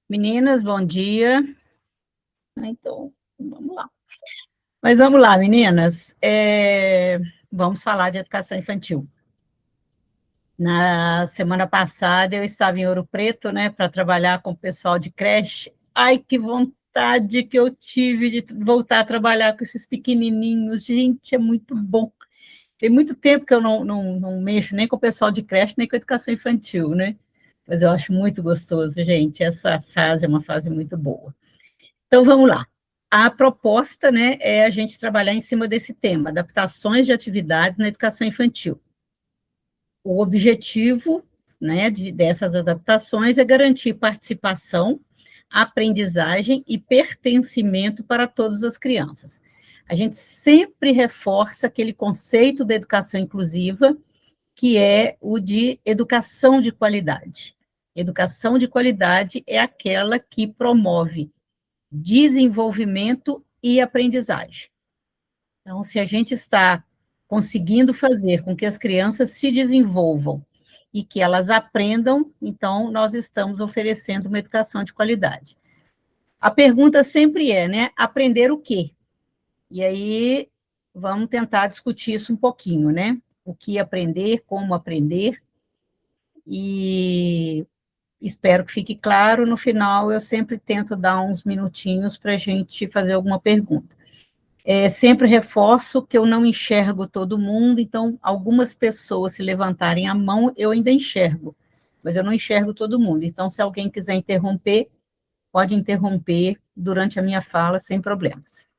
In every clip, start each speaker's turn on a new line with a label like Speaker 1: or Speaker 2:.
Speaker 1: Meninas, bom dia. Então, vamos lá. Mas vamos lá, meninas. Vamos falar de educação infantil. Na semana passada, eu estava em Ouro Preto, né, para trabalhar com o pessoal de creche. Ai, que vontade que eu tive de voltar a trabalhar com esses pequenininhos. Gente, é muito bom. Tem muito tempo que eu não mexo nem com o pessoal de creche, nem com a educação infantil, né? Mas eu acho muito gostoso, gente. Essa fase é uma fase muito boa. Então, vamos lá. A proposta, né, é a gente trabalhar em cima desse tema, adaptações de atividades na educação infantil. O objetivo, né, dessas adaptações é garantir participação, aprendizagem e pertencimento para todas as crianças. A gente sempre reforça aquele conceito da educação inclusiva, que é o de educação de qualidade. Educação de qualidade é aquela que promove desenvolvimento e aprendizagem. Então, se a gente está conseguindo fazer com que as crianças se desenvolvam e que elas aprendam, então nós estamos oferecendo uma educação de qualidade. A pergunta sempre é, né, aprender o quê? E aí vamos tentar discutir isso um pouquinho, né? O que aprender, como aprender, e espero que fique claro. No final, eu sempre tento dar uns minutinhos para a gente fazer alguma pergunta. Sempre reforço que eu não enxergo todo mundo, então, algumas pessoas, se levantarem a mão, eu ainda enxergo, mas eu não enxergo todo mundo. Então, se alguém quiser interromper, pode interromper durante a minha fala, sem problemas.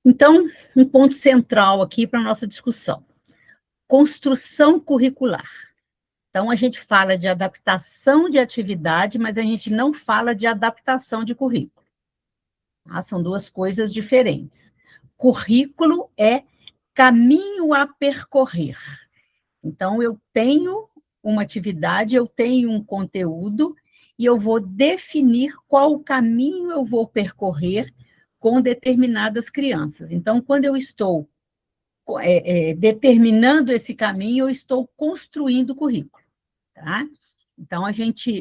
Speaker 1: Então, um ponto central aqui para a nossa discussão: construção curricular. Então, a gente fala de adaptação de atividade, mas a gente não fala de adaptação de currículo. Tá? São duas coisas diferentes. Currículo é caminho a percorrer. Então, eu tenho uma atividade, eu tenho um conteúdo, e eu vou definir qual caminho eu vou percorrer com determinadas crianças. Então, quando eu estou determinando esse caminho, eu estou construindo o currículo. Tá? Então,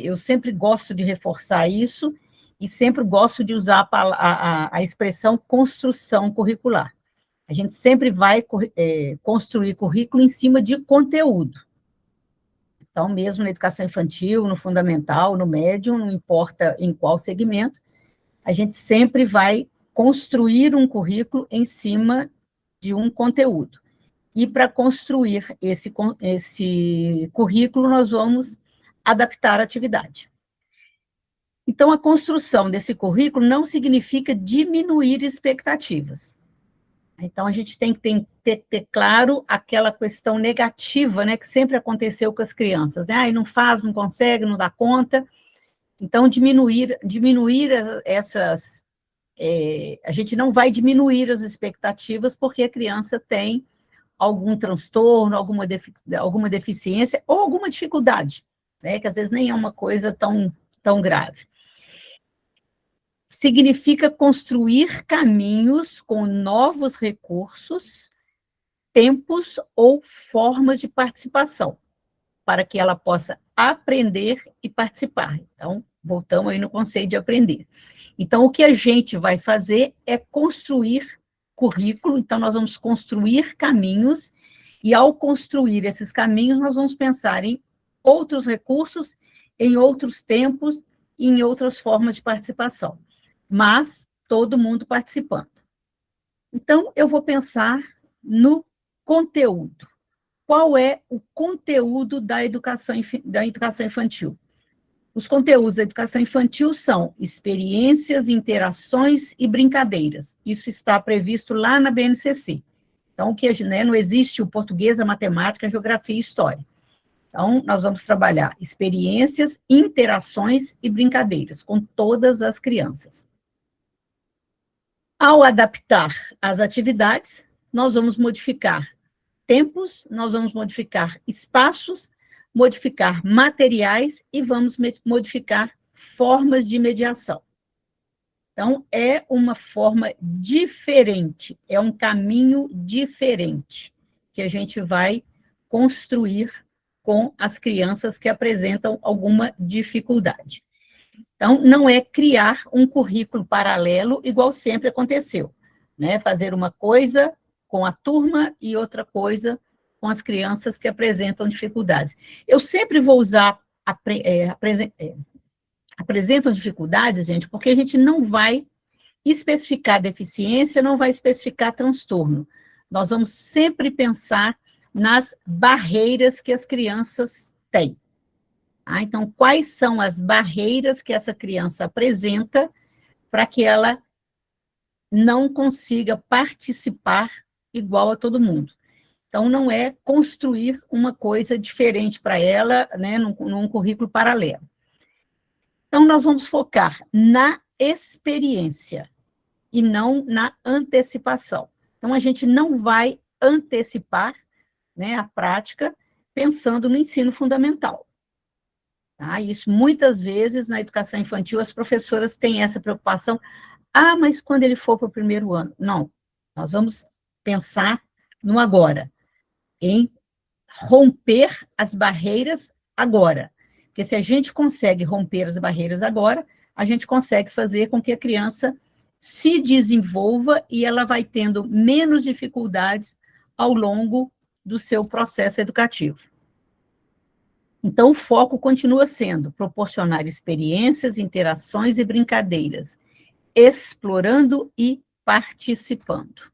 Speaker 1: eu sempre gosto de reforçar isso e sempre gosto de usar a expressão construção curricular. A gente sempre vai construir currículo em cima de conteúdo. Então, mesmo na educação infantil, no fundamental, no médio, não importa em qual segmento, a gente sempre vai construir um currículo em cima de um conteúdo. E para construir esse currículo, nós vamos adaptar a atividade. Então, a construção desse currículo não significa diminuir expectativas. Então, a gente tem que ter claro aquela questão negativa, né, que sempre aconteceu com as crianças, né? Não faz, não consegue, não dá conta. Então, diminuir essas... a gente não vai diminuir as expectativas porque a criança tem algum transtorno, alguma deficiência ou alguma dificuldade, né, que às vezes nem é uma coisa tão grave. Significa construir caminhos com novos recursos, tempos ou formas de participação, para que ela possa aprender e participar. Então, voltamos aí no conceito de aprender. Então, o que a gente vai fazer é construir currículo, então nós vamos construir caminhos, e ao construir esses caminhos, nós vamos pensar em outros recursos, em outros tempos e em outras formas de participação, mas todo mundo participando. Então, eu vou pensar no conteúdo. Qual é o conteúdo da educação infantil? Os conteúdos da educação infantil são experiências, interações e brincadeiras. Isso está previsto lá na BNCC. Então, não existe o português, a matemática, a geografia e história. Então, nós vamos trabalhar experiências, interações e brincadeiras com todas as crianças. Ao adaptar as atividades, nós vamos modificar tempos, nós vamos modificar espaços, modificar materiais e vamos modificar formas de mediação. Então, é uma forma diferente, é um caminho diferente que a gente vai construir com as crianças que apresentam alguma dificuldade. Então, não é criar um currículo paralelo igual sempre aconteceu, né? Fazer uma coisa com a turma e outra coisa com as crianças que apresentam dificuldades. Eu sempre vou usar apresentam dificuldades, gente, porque a gente não vai especificar deficiência, não vai especificar transtorno. Nós vamos sempre pensar nas barreiras que as crianças têm. Então, quais são as barreiras que essa criança apresenta para que ela não consiga participar igual a todo mundo? Então, não é construir uma coisa diferente para ela, né, num currículo paralelo. Então, nós vamos focar na experiência e não na antecipação. Então, a gente não vai antecipar, né, a prática pensando no ensino fundamental. Tá? Isso, muitas vezes, na educação infantil, as professoras têm essa preocupação. Ah, mas quando ele for para o primeiro ano? Não, nós vamos pensar no agora, em romper as barreiras agora. Porque se a gente consegue romper as barreiras agora, a gente consegue fazer com que a criança se desenvolva e ela vai tendo menos dificuldades ao longo do seu processo educativo. Então, o foco continua sendo proporcionar experiências, interações e brincadeiras, explorando e participando.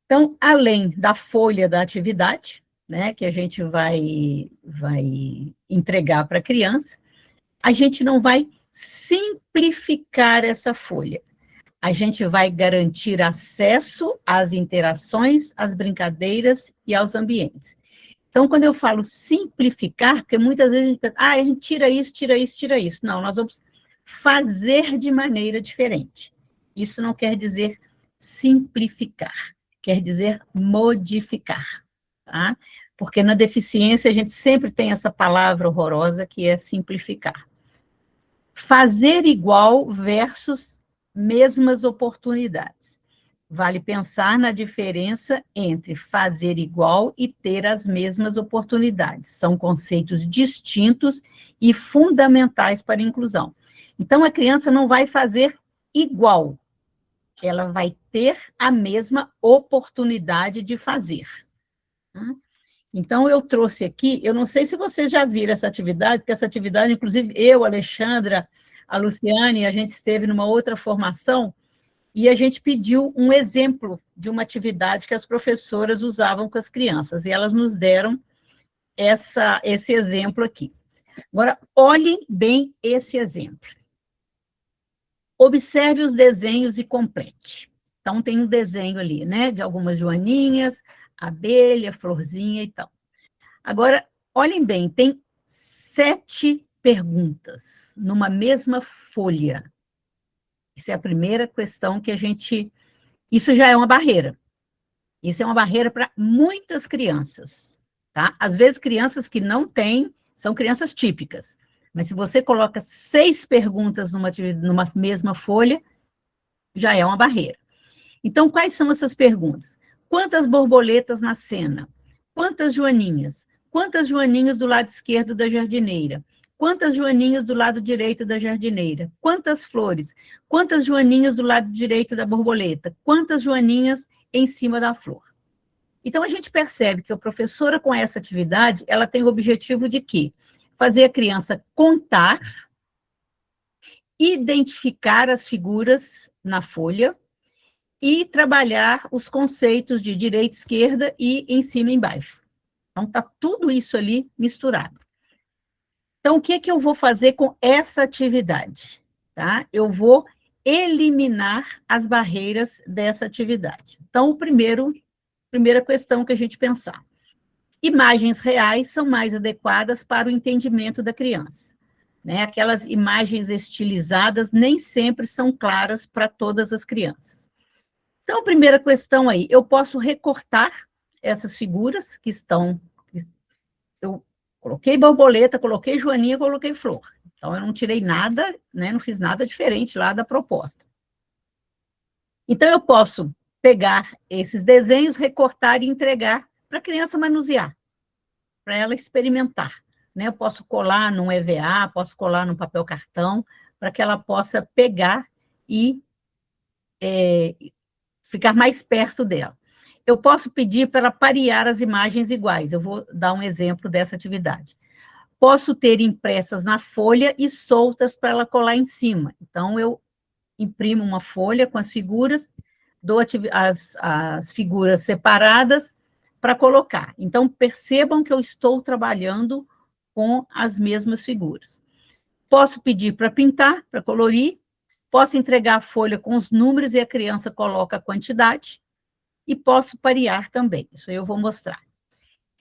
Speaker 1: Então, além da folha da atividade, né, que a gente vai entregar para a criança, a gente não vai simplificar essa folha. A gente vai garantir acesso às interações, às brincadeiras e aos ambientes. Então, quando eu falo simplificar, porque muitas vezes a gente pensa, a gente tira isso, tira isso, tira isso. Não, nós vamos fazer de maneira diferente. Isso não quer dizer simplificar, quer dizer modificar, tá? Porque na deficiência a gente sempre tem essa palavra horrorosa que é simplificar. Fazer igual versus mesmas oportunidades. Vale pensar na diferença entre fazer igual e ter as mesmas oportunidades. São conceitos distintos e fundamentais para a inclusão. Então, a criança não vai fazer igual, ela vai ter a mesma oportunidade de fazer. Então, eu trouxe aqui, eu não sei se vocês já viram essa atividade, porque essa atividade, inclusive, eu, a Alexandra, a Luciane, a gente esteve numa outra formação, e a gente pediu um exemplo de uma atividade que as professoras usavam com as crianças, e elas nos deram esse exemplo aqui. Agora, olhem bem esse exemplo. Observe os desenhos e complete. Então, tem um desenho ali, né, de algumas joaninhas, abelha, florzinha e tal. Agora, olhem bem, tem 7 perguntas numa mesma folha. Isso é a primeira questão que a gente... Isso já é uma barreira. Isso é uma barreira para muitas crianças, tá? Às vezes, crianças que não têm, são crianças típicas. Mas se você coloca 6 perguntas numa mesma folha, já é uma barreira. Então, quais são essas perguntas? Quantas borboletas na cena? Quantas joaninhas? Quantas joaninhas do lado esquerdo da jardineira? Quantas joaninhas do lado direito da jardineira? Quantas flores? Quantas joaninhas do lado direito da borboleta? Quantas joaninhas em cima da flor? Então, a gente percebe que a professora, com essa atividade, ela tem o objetivo de quê? Fazer a criança contar, identificar as figuras na folha e trabalhar os conceitos de direita, esquerda e em cima e embaixo. Então, está tudo isso ali misturado. Então, o que eu vou fazer com essa atividade? Tá? Eu vou eliminar as barreiras dessa atividade. Então, primeira questão que a gente pensar. Imagens reais são mais adequadas para o entendimento da criança. Né? Aquelas imagens estilizadas nem sempre são claras para todas as crianças. Então, a primeira questão aí, eu posso recortar essas figuras que estão... Eu coloquei borboleta, coloquei joaninha, coloquei flor. Então, eu não tirei nada, né, não fiz nada diferente lá da proposta. Então, eu posso pegar esses desenhos, recortar e entregar para a criança manusear, para ela experimentar. né? Eu posso colar num EVA, posso colar num papel cartão, para que ela possa pegar e ficar mais perto dela. Eu posso pedir para ela parear as imagens iguais. Eu vou dar um exemplo dessa atividade. Posso ter impressas na folha e soltas para ela colar em cima. Então, eu imprimo uma folha com as figuras, dou as figuras separadas para colocar. Então, percebam que eu estou trabalhando com as mesmas figuras. Posso pedir para pintar, para colorir, posso entregar a folha com os números e a criança coloca a quantidade, e posso parear também. Isso aí eu vou mostrar.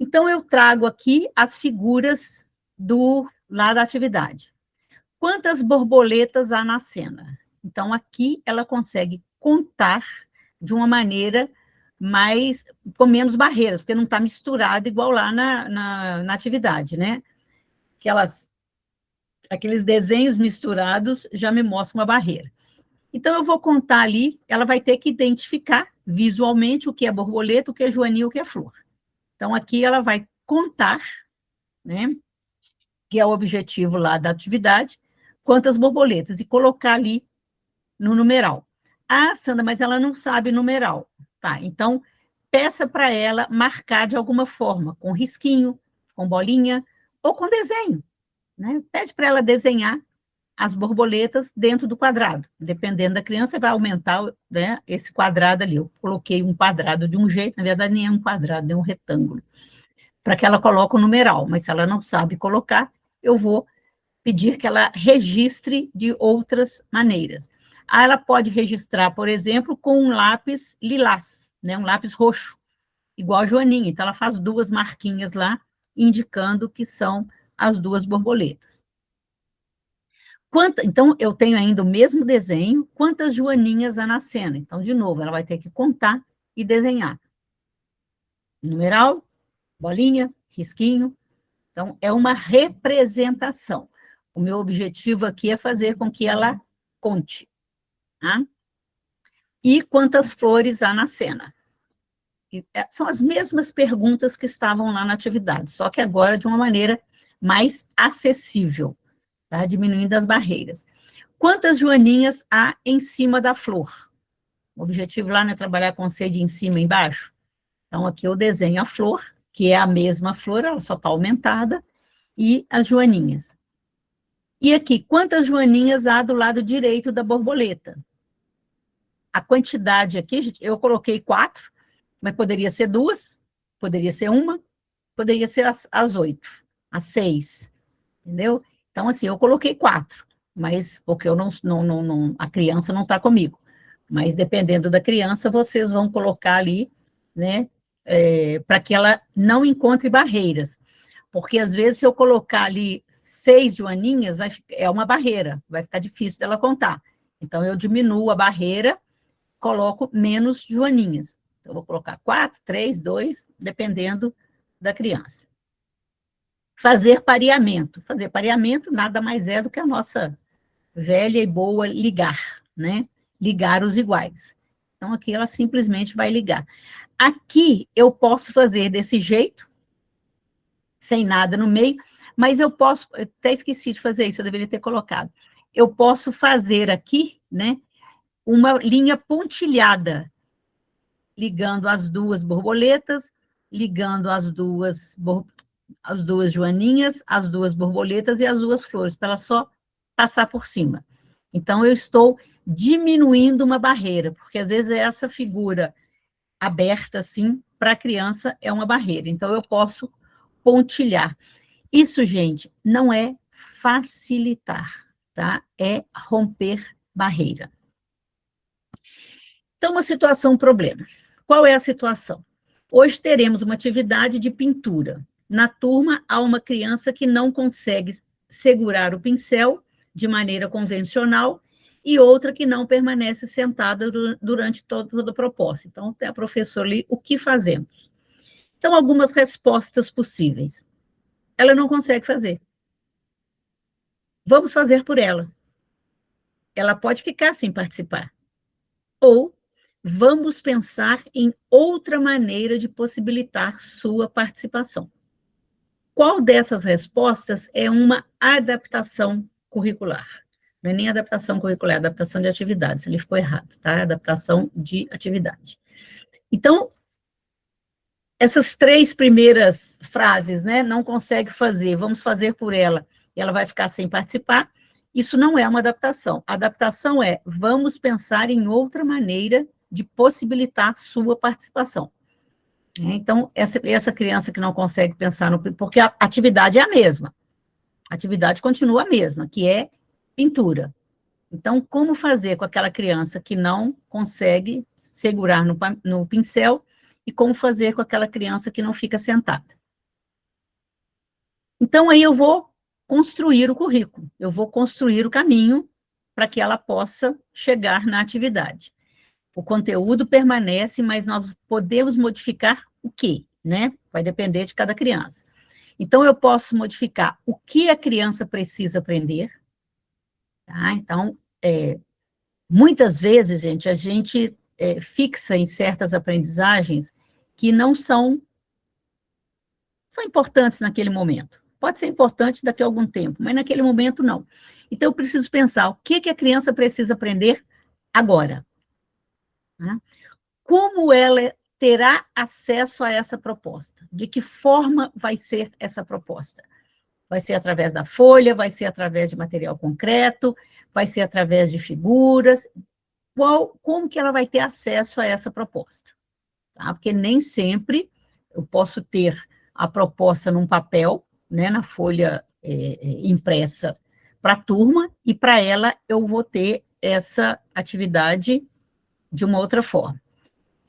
Speaker 1: Então, eu trago aqui as figuras lá da atividade. Quantas borboletas há na cena? Então, aqui ela consegue contar de uma maneira com menos barreiras, porque não está misturado igual lá na atividade, né? Aqueles desenhos misturados já me mostram uma barreira. Então, eu vou contar ali, ela vai ter que identificar visualmente o que é borboleta, o que é joaninha, o que é flor. Então, aqui ela vai contar, né, que é o objetivo lá da atividade, quantas borboletas, e colocar ali no numeral. Ah, Sandra, mas ela não sabe numeral. Tá, então, peça para ela marcar de alguma forma, com risquinho, com bolinha, ou com desenho, né? Pede para ela desenhar as borboletas dentro do quadrado. Dependendo da criança, vai aumentar, né, esse quadrado ali. Eu coloquei um quadrado de um jeito, na verdade, nem é um quadrado, é um retângulo, para que ela coloque o numeral, mas se ela não sabe colocar, eu vou pedir que ela registre de outras maneiras. Aí ela pode registrar, por exemplo, com um lápis lilás, né, um lápis roxo, igual a Joaninha. Então, ela faz 2 marquinhas lá, indicando que são as 2 borboletas. Então, eu tenho ainda o mesmo desenho, quantas joaninhas há na cena? Então, de novo, ela vai ter que contar e desenhar. Numeral, bolinha, risquinho. Então, é uma representação. O meu objetivo aqui é fazer com que ela conte. Tá? E quantas flores há na cena? São as mesmas perguntas que estavam lá na atividade, só que agora de uma maneira mais acessível, tá? Diminuindo as barreiras. Quantas joaninhas há em cima da flor? O objetivo lá não é trabalhar com C de em cima e embaixo? Então, aqui eu desenho a flor, que é a mesma flor, ela só está aumentada, e as joaninhas. E aqui, quantas joaninhas há do lado direito da borboleta? A quantidade aqui, eu coloquei 4, mas poderia ser 2, poderia ser 1, poderia ser as 8, as 6, entendeu? Então, assim, eu coloquei 4, mas porque eu a criança não está comigo. Mas dependendo da criança, vocês vão colocar ali, né, para que ela não encontre barreiras. Porque, às vezes, se eu colocar ali 6 joaninhas, é uma barreira, vai ficar difícil dela contar. Então, eu diminuo a barreira, coloco menos joaninhas. Então, eu vou colocar 4, 3, 2, dependendo da criança. Fazer pareamento. Fazer pareamento nada mais é do que a nossa velha e boa ligar, né? Ligar os iguais. Então, aqui ela simplesmente vai ligar. Aqui eu posso fazer desse jeito, sem nada no meio, mas eu posso, eu até esqueci de fazer isso, eu deveria ter colocado. Eu posso fazer aqui, né, uma linha pontilhada, ligando as 2 borboletas, ligando as duas joaninhas, as 2 borboletas e as 2 flores, para ela só passar por cima. Então, eu estou diminuindo uma barreira, porque às vezes essa figura aberta assim, para a criança, é uma barreira. Então, eu posso pontilhar. Isso, gente, não é facilitar, tá? É romper barreira. Então, uma situação, problema. Qual é a situação? Hoje teremos uma atividade de pintura. Na turma, há uma criança que não consegue segurar o pincel de maneira convencional e outra que não permanece sentada durante toda a proposta. Então, tem a professora ali, o que fazemos? Então, algumas respostas possíveis. Ela não consegue fazer. Vamos fazer por ela. Ela pode ficar sem participar. Ou vamos pensar em outra maneira de possibilitar sua participação. qual dessas respostas é uma adaptação curricular? Não é nem adaptação curricular, é adaptação de atividades, ele ficou errado, tá? Adaptação de atividade. Então, essas 3 primeiras frases, né, não consegue fazer, vamos fazer por ela, e ela vai ficar sem participar, isso não é uma adaptação. A adaptação é, vamos pensar em outra maneira de possibilitar sua participação. Então, essa criança que não consegue pensar no... Porque a atividade é a mesma, a atividade continua a mesma, que é pintura. Então, como fazer com aquela criança que não consegue segurar no pincel e como fazer com aquela criança que não fica sentada? Então, aí eu vou construir o currículo, eu vou construir o caminho para que ela possa chegar na atividade. O conteúdo permanece, mas nós podemos modificar o quê, né? Vai depender de cada criança. Então, eu posso modificar o que a criança precisa aprender, tá? Então, muitas vezes, gente, a gente fixa em certas aprendizagens que não são importantes naquele momento. Pode ser importante daqui a algum tempo, mas naquele momento não. Então, eu preciso pensar o que a criança precisa aprender agora. Né? Como ela terá acesso a essa proposta? De que forma vai ser essa proposta? Vai ser através da folha, vai ser através de material concreto, vai ser através de figuras. Como que ela vai ter acesso a essa proposta? Tá? Porque nem sempre eu posso ter a proposta num papel, né, na folha impressa para a turma, e para ela eu vou ter essa atividade de uma outra forma.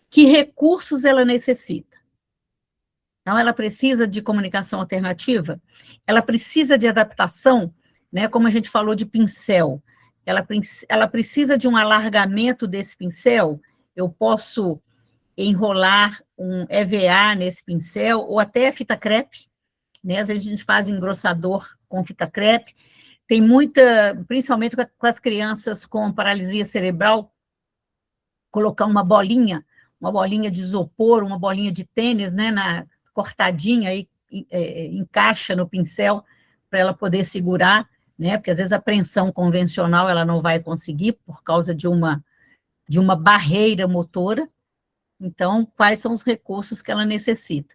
Speaker 1: Que recursos ela necessita? Então, ela precisa de comunicação alternativa, ela precisa de adaptação, né, como a gente falou de pincel, ela precisa de um alargamento desse pincel, eu posso enrolar um EVA nesse pincel, ou até fita crepe, né, às vezes a gente faz engrossador com fita crepe, tem muita, principalmente com as crianças com paralisia cerebral, colocar uma bolinha de isopor, uma bolinha de tênis, né, cortadinha, aí encaixa no pincel para ela poder segurar, né, porque às vezes a prensão convencional ela não vai conseguir por causa de uma barreira motora. Então, quais são os recursos que ela necessita?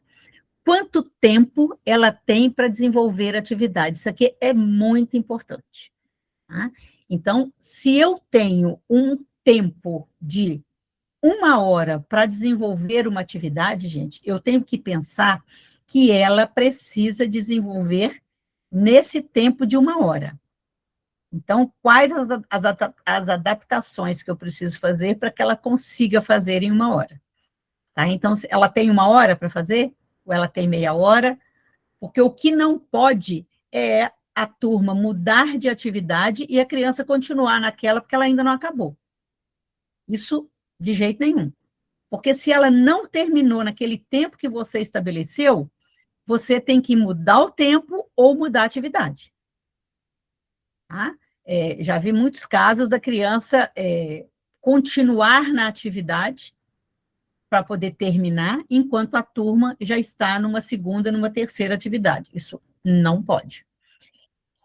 Speaker 1: Quanto tempo ela tem para desenvolver a atividade? Isso aqui é muito importante. Tá? Então, se eu tenho um tempo de 1 hora para desenvolver uma atividade, gente, eu tenho que pensar que ela precisa desenvolver nesse tempo de 1 hora. Então, quais as adaptações que eu preciso fazer para que ela consiga fazer em 1 hora? Tá? Então, ela tem 1 hora para fazer? Ou ela tem meia hora? Porque o que não pode é a turma mudar de atividade e a criança continuar naquela porque ela ainda não acabou. Isso de jeito nenhum. Porque se ela não terminou naquele tempo que você estabeleceu, você tem que mudar o tempo ou mudar a atividade. Tá? Já vi muitos casos da criança continuar na atividade para poder terminar, enquanto a turma já está numa segunda, numa terceira atividade. Isso não pode.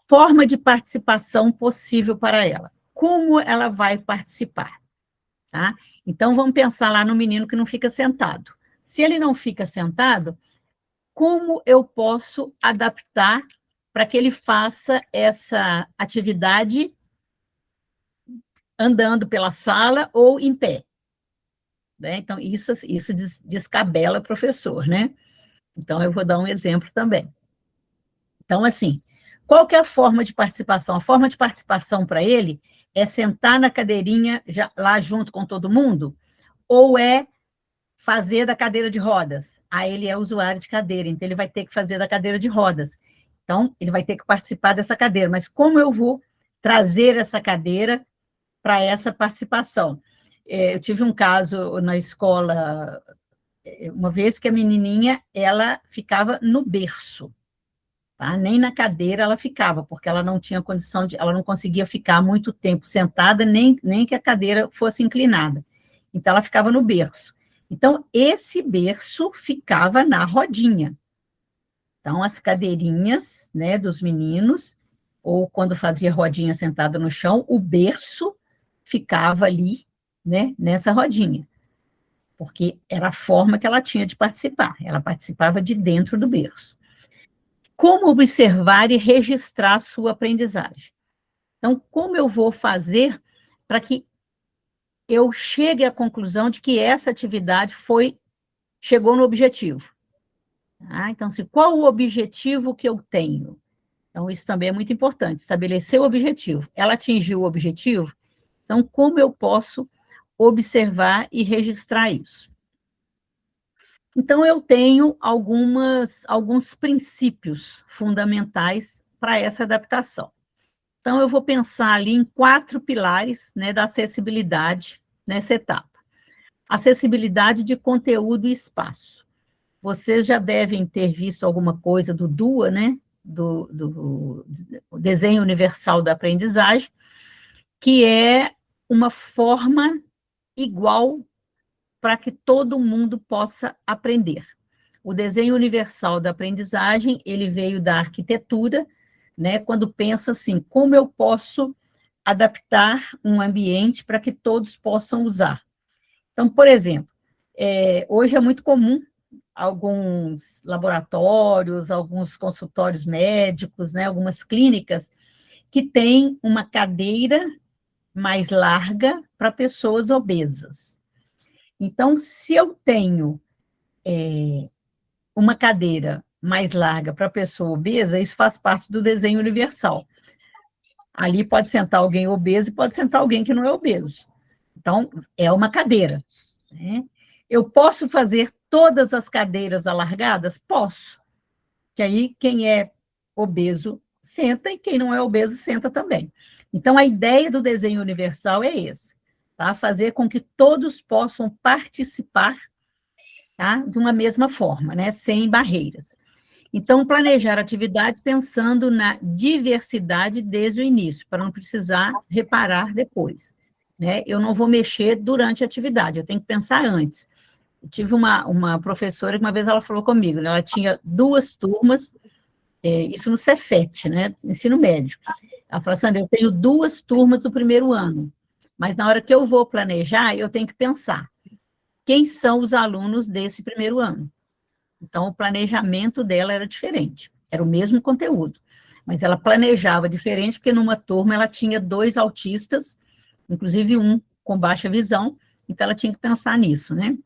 Speaker 1: Forma de participação possível para ela. Como ela vai participar? Tá? Então, vamos pensar lá no menino que não fica sentado. Se ele não fica sentado, como eu posso adaptar para que ele faça essa atividade andando pela sala ou em pé? Né? Então, isso descabela o professor, né? Então, eu vou dar um exemplo também. Então, assim, qual que é a forma de participação? A forma de participação para ele é sentar na cadeirinha lá junto com todo mundo? Ou é fazer da cadeira de rodas? Aí ele é usuário de cadeira, então ele vai ter que fazer da cadeira de rodas. Então, ele vai ter que participar dessa cadeira. Mas como eu vou trazer essa cadeira para essa participação? Eu tive um caso na escola, uma vez que a menininha, ela ficava no berço, tá? Nem na cadeira ela ficava, porque ela não tinha condição ela não conseguia ficar muito tempo sentada, nem que a cadeira fosse inclinada. Então, ela ficava no berço. Então, esse berço ficava na rodinha. Então, as cadeirinhas, né, dos meninos, ou quando fazia rodinha sentada no chão, o berço ficava ali, né, nessa rodinha, porque era a forma que ela tinha de participar, ela participava de dentro do berço. Como observar e registrar a sua aprendizagem? Então, como eu vou fazer para que eu chegue à conclusão de que essa atividade chegou no objetivo? Então, qual o objetivo que eu tenho? Então, isso também é muito importante, estabelecer o objetivo. Ela atingiu o objetivo? Então, como eu posso observar e registrar isso? Então, eu tenho alguns princípios fundamentais para essa adaptação. Então, eu vou pensar ali em 4 pilares, né, da acessibilidade nessa etapa. Acessibilidade de conteúdo e espaço. Vocês já devem ter visto alguma coisa do DUA, né, do Desenho Universal da Aprendizagem, que é uma forma igual para que todo mundo possa aprender. O Desenho Universal da Aprendizagem, ele veio da arquitetura, né, quando pensa assim, como eu posso adaptar um ambiente para que todos possam usar. Então, por exemplo, hoje é muito comum alguns laboratórios, alguns consultórios médicos, né, algumas clínicas, que têm uma cadeira mais larga para pessoas obesas. Então, se eu tenho uma cadeira mais larga para pessoa obesa, isso faz parte do desenho universal. Ali pode sentar alguém obeso e pode sentar alguém que não é obeso. Então, é uma cadeira, né? Eu posso fazer todas as cadeiras alargadas? Posso. Que aí quem é obeso senta e quem não é obeso senta também. Então, a ideia do desenho universal é esse, tá? Fazer com que todos possam participar, tá? De uma mesma forma, né? Sem barreiras. Então, planejar atividades pensando na diversidade desde o início, para não precisar reparar depois, né? Eu não vou mexer durante a atividade, eu tenho que pensar antes. Eu tive uma professora que uma vez ela falou comigo, né? Ela tinha 2 turmas, isso no Cefet, né? Ensino médio. Ela falou, Sandra, eu tenho 2 turmas do primeiro ano, mas na hora que eu vou planejar, eu tenho que pensar quem são os alunos desse primeiro ano. Então, o planejamento dela era diferente, era o mesmo conteúdo, mas ela planejava diferente, porque numa turma ela tinha 2 autistas, inclusive um com baixa visão, então ela tinha que pensar nisso, né?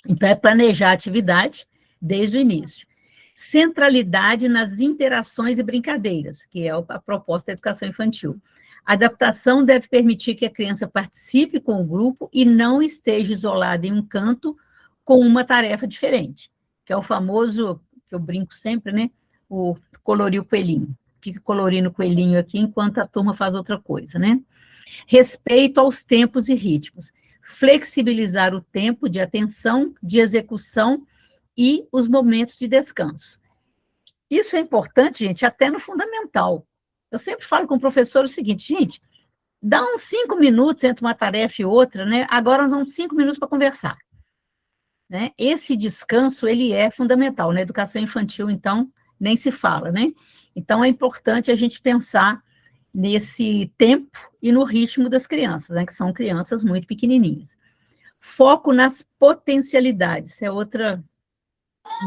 Speaker 1: Então, é planejar a atividade desde o início. Centralidade nas interações e brincadeiras, que é a proposta da educação infantil. A adaptação deve permitir que a criança participe com o grupo e não esteja isolada em um canto com uma tarefa diferente, que é o famoso, que eu brinco sempre, né? O colorir o coelhinho. Fica colorindo o coelhinho aqui enquanto a turma faz outra coisa, né? Respeito aos tempos e ritmos. Flexibilizar o tempo de atenção, de execução e os momentos de descanso. Isso é importante, gente, até no fundamental. Eu sempre falo com o professor o seguinte, gente, dá uns 5 minutos entre uma tarefa e outra, né? Agora nós vamos 5 minutos para conversar. Né? Esse descanso, ele é fundamental. Na educação infantil, então, nem se fala, né? Então, é importante a gente pensar nesse tempo e no ritmo das crianças, né? Que são crianças muito pequenininhas. Foco nas potencialidades, é um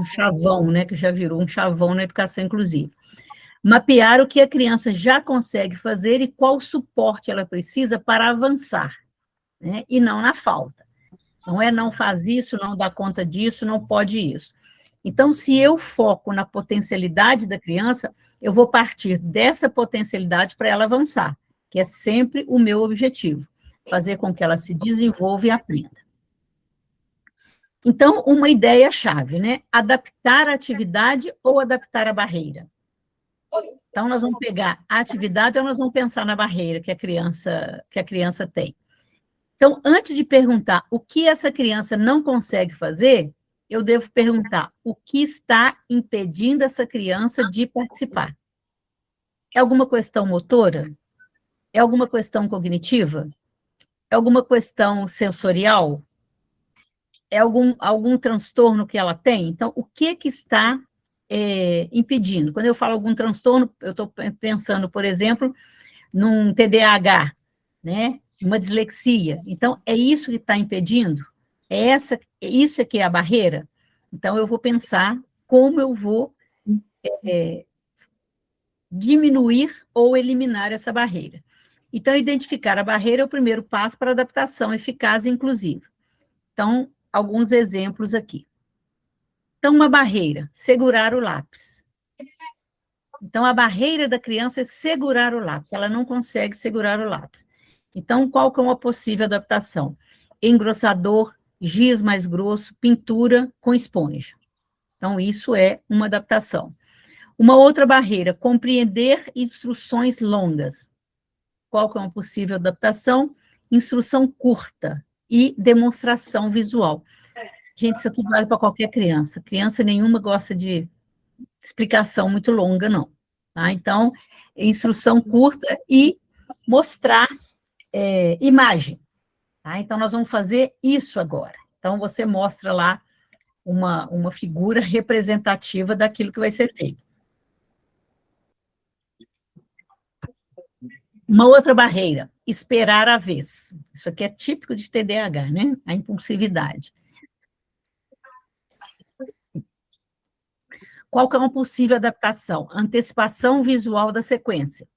Speaker 1: chavão, né? Que já virou um chavão na educação inclusiva. Mapear o que a criança já consegue fazer e qual suporte ela precisa para avançar, né? E não na falta. Não faz isso, não dá conta disso, não pode isso. Então, se eu foco na potencialidade da criança, eu vou partir dessa potencialidade para ela avançar, que é sempre o meu objetivo, fazer com que ela se desenvolva e aprenda. Então, uma ideia-chave, né? Adaptar a atividade ou adaptar a barreira. Então, nós vamos pegar a atividade ou nós vamos pensar na barreira que a criança tem. Então, antes de perguntar o que essa criança não consegue fazer, eu devo perguntar o que está impedindo essa criança de participar. É alguma questão motora? É alguma questão cognitiva? É alguma questão sensorial? É algum transtorno que ela tem? Então, o que está impedindo? Quando eu falo algum transtorno, eu estou pensando, por exemplo, num TDAH, né? Uma dislexia. Então, é isso que está impedindo? Isso é que é a barreira? Então, eu vou pensar como eu vou diminuir ou eliminar essa barreira. Então, identificar a barreira é o primeiro passo para adaptação eficaz e inclusiva. Então, alguns exemplos aqui. Então, uma barreira, segurar o lápis. Então, a barreira da criança é segurar o lápis, ela não consegue segurar o lápis. Então, qual que é uma possível adaptação? Engrossador, giz mais grosso, pintura com esponja. Então, isso é uma adaptação. Uma outra barreira, compreender instruções longas. Qual que é uma possível adaptação? Instrução curta e demonstração visual. Gente, isso aqui vale para qualquer criança. Criança nenhuma gosta de explicação muito longa, não. Tá? Então, instrução curta e mostrar imagem. Tá? Então, nós vamos fazer isso agora. Então, você mostra lá uma figura representativa daquilo que vai ser feito. Uma outra barreira, esperar a vez. Isso aqui é típico de TDAH, né? A impulsividade. Qual que é uma possível adaptação? Antecipação visual da sequência.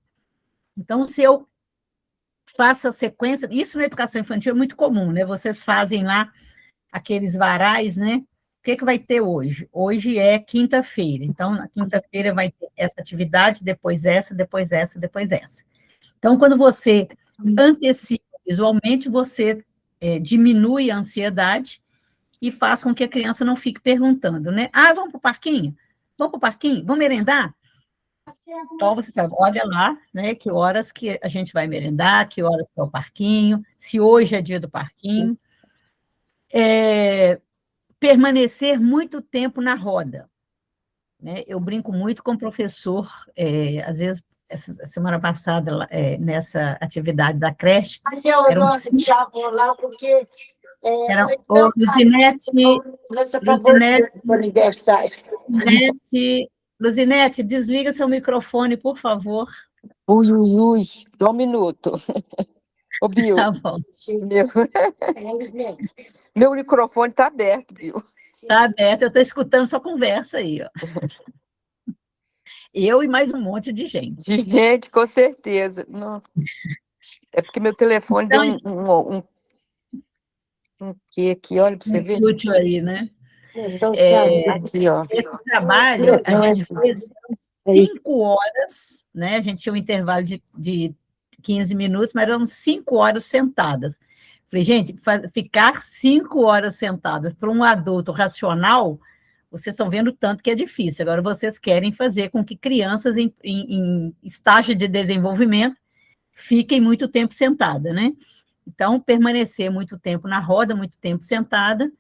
Speaker 1: Então, se eu faço a sequência, isso na educação infantil é muito comum, né? Vocês fazem lá aqueles varais, né? O que vai ter hoje? Hoje é quinta-feira. Então, na quinta-feira vai ter essa atividade, depois essa, depois essa, depois essa. Então, quando você antecipa visualmente, você diminui a ansiedade e faz com que a criança não fique perguntando, né? Ah, vamos para o parquinho? Vamos para o parquinho? Vamos merendar? Então, você fala, olha lá, né, que horas que a gente vai merendar, que horas que é o parquinho, se hoje é dia do parquinho. Permanecer muito tempo na roda. Né? Eu brinco muito com o professor, às vezes, essa semana passada, nessa atividade da creche, eram Luzinete, desliga seu microfone, por favor.
Speaker 2: Ui, só um minuto. Ô, Bill,
Speaker 1: Tá bom.
Speaker 2: Meu microfone está aberto, Bill.
Speaker 1: Está aberto, eu estou escutando sua conversa aí, ó. Eu e mais um monte de gente.
Speaker 2: De gente, com certeza. Nossa. É porque meu telefone então, deu um quê aqui, olha para você ver.
Speaker 1: Útil aí, né?
Speaker 2: Aqui, ó.
Speaker 1: Esse trabalho, a gente fez 5 horas, né? A gente tinha um intervalo de 15 minutos, mas eram 5 horas sentadas. Falei, gente, ficar 5 horas sentadas para um adulto racional, vocês estão vendo tanto que é difícil. Agora, vocês querem fazer com que crianças em estágio de desenvolvimento fiquem muito tempo sentada, né? Então, permanecer muito tempo na roda, muito tempo sentada,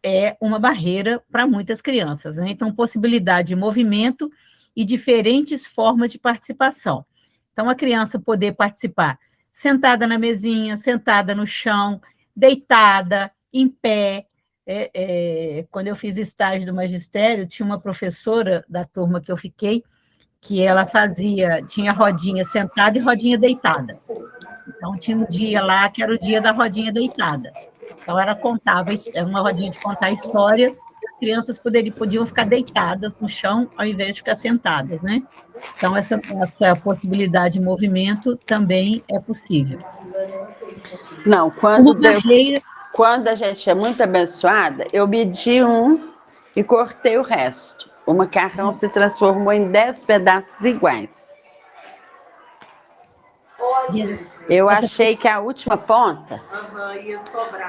Speaker 1: é uma barreira para muitas crianças, né? Então, possibilidade de movimento e diferentes formas de participação. Então, a criança poder participar sentada na mesinha, sentada no chão, deitada, em pé. Quando eu fiz estágio do magistério, tinha uma professora da turma que eu fiquei, que ela tinha rodinha sentada e rodinha deitada. Então, tinha um dia lá que era o dia da rodinha deitada. Então, ela contava, era uma rodinha de contar histórias, e as crianças podiam ficar deitadas no chão, ao invés de ficar sentadas, né? Então, essa possibilidade de movimento também é possível.
Speaker 3: Não, quando a gente é muito abençoada, eu medi um e cortei o resto. O macarrão se transformou em 10 pedaços iguais. Eu achei que a última ponta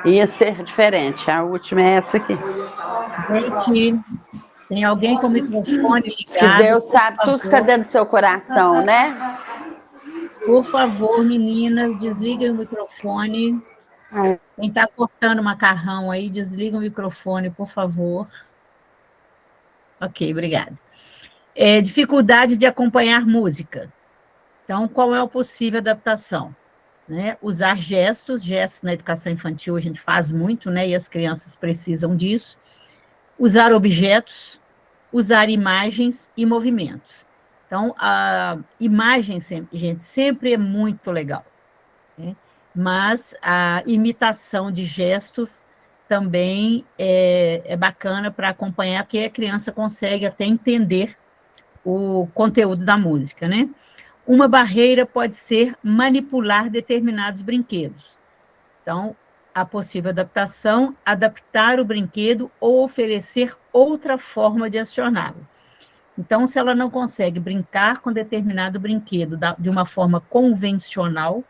Speaker 3: ia ser diferente. A última é essa aqui.
Speaker 1: Gente, tem alguém com o microfone ligado?
Speaker 3: Se Deus sabe tudo que está dentro do seu coração, né?
Speaker 1: Por favor, meninas, desliguem o microfone. Quem está cortando macarrão aí, desliga o microfone, por favor. Ok, obrigada. Dificuldade de acompanhar música. Então, qual é a possível adaptação? Né? Usar gestos na educação infantil a gente faz muito, né? E as crianças precisam disso. Usar objetos, usar imagens e movimentos. Então, a imagem, gente, sempre é muito legal, né? Mas a imitação de gestos também é bacana para acompanhar, porque a criança consegue até entender o conteúdo da música, né? Uma barreira pode ser manipular determinados brinquedos. Então, a possível adaptação, adaptar o brinquedo ou oferecer outra forma de acioná-lo. Então, se ela não consegue brincar com determinado brinquedo de uma forma convencional,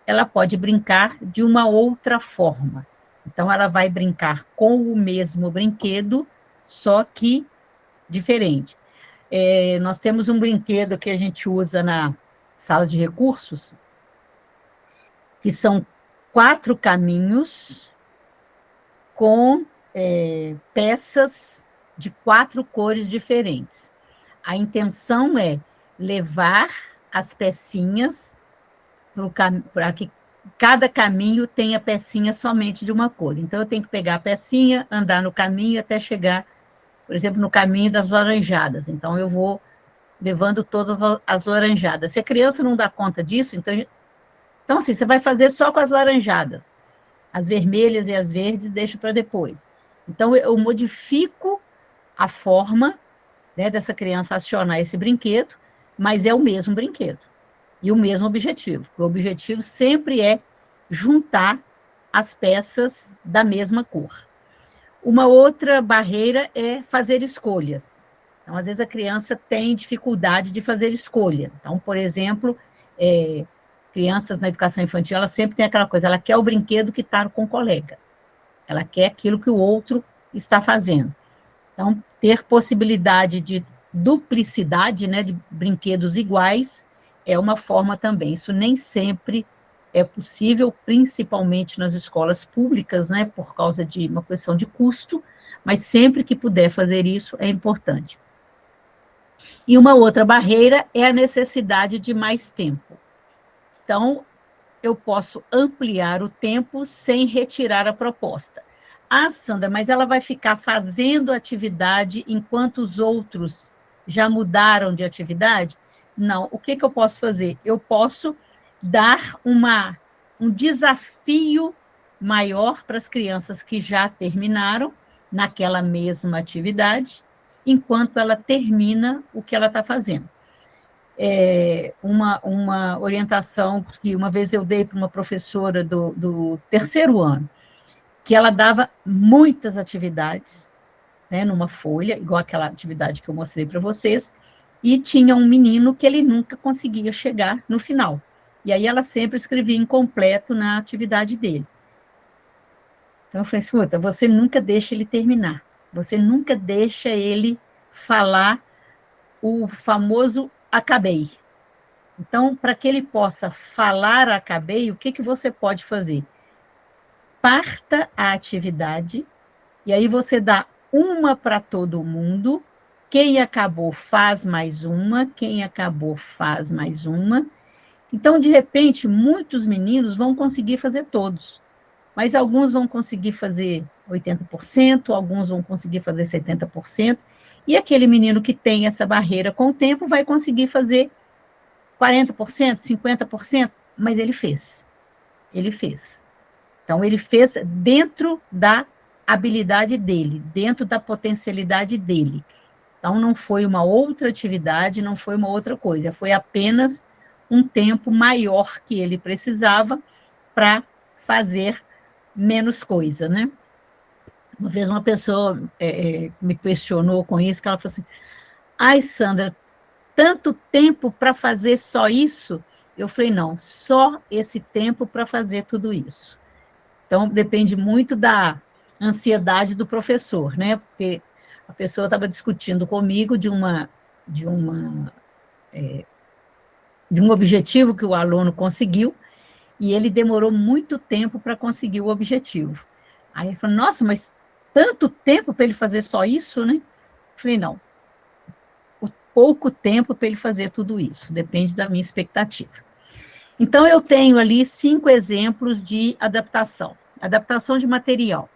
Speaker 1: ela pode brincar de uma outra forma. Então, ela vai brincar com o mesmo brinquedo, só que diferente. Nós temos um brinquedo que a gente usa na sala de recursos, que são 4 caminhos com peças de 4 cores diferentes. A intenção é levar as pecinhas para que cada caminho tenha pecinha somente de uma cor. Então, eu tenho que pegar a pecinha, andar no caminho até chegar, por exemplo, no caminho das laranjadas. Então, eu vou levando todas as laranjadas. Se a criança não dá conta disso, então assim, você vai fazer só com as laranjadas. As vermelhas e as verdes deixo para depois. Então, eu modifico a forma, né, dessa criança acionar esse brinquedo, mas é o mesmo brinquedo e o mesmo objetivo. O objetivo sempre é juntar as peças da mesma cor. Uma outra barreira é fazer escolhas. Então, às vezes, a criança tem dificuldade de fazer escolha. Então, por exemplo, crianças na educação infantil, ela sempre tem aquela coisa, ela quer o brinquedo que está com o colega. Ela quer aquilo que o outro está fazendo. Então, ter possibilidade de duplicidade, né, de brinquedos iguais, é uma forma também. Isso nem sempre é possível, principalmente nas escolas públicas, né, por causa de uma questão de custo, mas sempre que puder fazer isso, é importante. E uma outra barreira é a necessidade de mais tempo. Então, eu posso ampliar o tempo sem retirar a proposta. Ah, Sandra, mas ela vai ficar fazendo atividade enquanto os outros já mudaram de atividade? Não. O que eu posso fazer? Eu posso dar um desafio maior para as crianças que já terminaram naquela mesma atividade, enquanto ela termina o que ela está fazendo. Uma orientação que uma vez eu dei para uma professora do 3º ano, que ela dava muitas atividades, né, numa folha, igual aquela atividade que eu mostrei para vocês, e tinha um menino que ele nunca conseguia chegar no final. E aí ela sempre escrevia incompleto na atividade dele. Então eu falei, escuta, você nunca deixa ele terminar, você nunca deixa ele falar o famoso acabei. Então, para que ele possa falar acabei, o que você pode fazer? Parta a atividade, e aí você dá uma para todo mundo, quem acabou faz mais uma, quem acabou faz mais uma. Então, de repente, muitos meninos vão conseguir fazer todos, mas alguns vão conseguir fazer 80%, alguns vão conseguir fazer 70%, e aquele menino que tem essa barreira com o tempo vai conseguir fazer 40%, 50%, mas ele fez. Ele fez. Então, ele fez dentro da habilidade dele, dentro da potencialidade dele. Então, não foi uma outra atividade, não foi uma outra coisa, foi apenas um tempo maior que ele precisava para fazer menos coisa, né? Uma vez uma pessoa me questionou com isso, que ela falou assim, ai, Sandra, tanto tempo para fazer só isso? Eu falei, não, só esse tempo para fazer tudo isso. Então, depende muito da ansiedade do professor, né? Porque a pessoa estava discutindo comigo de um objetivo que o aluno conseguiu, e ele demorou muito tempo para conseguir o objetivo. Aí ele falou, nossa, mas tanto tempo para ele fazer só isso, né? Eu falei, não, pouco tempo para ele fazer tudo isso, depende da minha expectativa. Então, eu tenho ali 5 exemplos de adaptação. Adaptação de material,